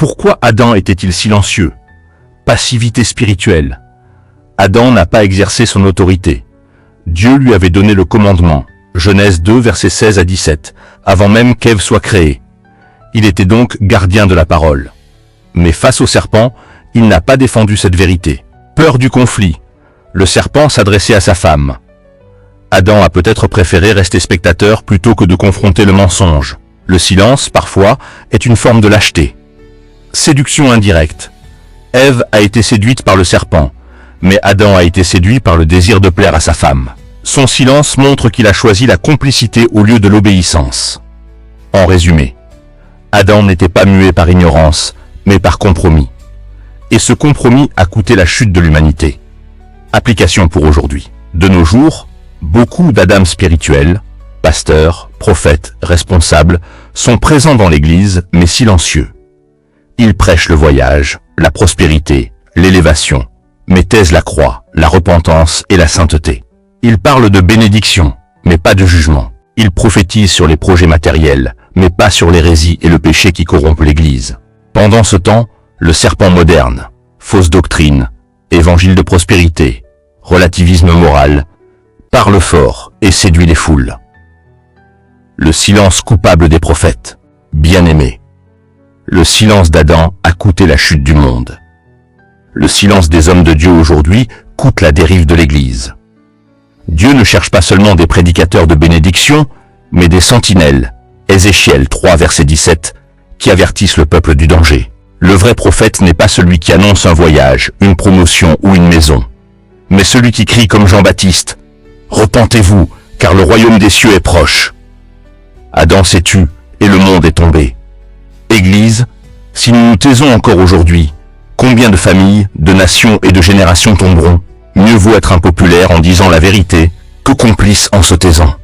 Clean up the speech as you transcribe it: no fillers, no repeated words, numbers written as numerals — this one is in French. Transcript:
Pourquoi Adam était-il silencieux? Passivité spirituelle. Adam n'a pas exercé son autorité. Dieu lui avait donné le commandement, Genèse 2 versets 16 à 17, avant même qu'Ève soit créée. Il était donc gardien de la parole. Mais face au serpent, il n'a pas défendu cette vérité. Peur du conflit. Le serpent s'adressait à sa femme. Adam a peut-être préféré rester spectateur plutôt que de confronter le mensonge. Le silence, parfois, est une forme de lâcheté. Séduction indirecte. Ève a été séduite par le serpent, mais Adam a été séduit par le désir de plaire à sa femme. Son silence montre qu'il a choisi la complicité au lieu de l'obéissance. En résumé, Adam n'était pas muet par ignorance, mais par compromis. Et ce compromis a coûté la chute de l'humanité. Application pour aujourd'hui. De nos jours, beaucoup d'Adam spirituels, pasteurs, prophètes, responsables, sont présents dans l'Église, mais silencieux. Ils prêchent le voyage, la prospérité, l'élévation, mais taisent la croix, la repentance et la sainteté. Ils parlent de bénédiction, mais pas de jugement. Ils prophétisent sur les projets matériels, mais pas sur l'hérésie et le péché qui corrompent l'Église. Pendant ce temps, le serpent moderne, fausse doctrine, évangile de prospérité, relativisme moral, parle fort et séduit les foules. Le silence coupable des prophètes, bien-aimés. Le silence d'Adam a coûté la chute du monde. Le silence des hommes de Dieu aujourd'hui coûte la dérive de l'Église. Dieu ne cherche pas seulement des prédicateurs de bénédiction, mais des sentinelles, Ézéchiel 3 verset 17, qui avertissent le peuple du danger. Le vrai prophète n'est pas celui qui annonce un voyage, une promotion ou une maison, mais celui qui crie comme Jean-Baptiste, « Repentez-vous, car le royaume des cieux est proche ». Adam s'est tu, et le monde est tombé. Église, si nous nous taisons encore aujourd'hui, combien de familles, de nations et de générations tomberont? Mieux vaut être impopulaire en disant la vérité que complice en se taisant.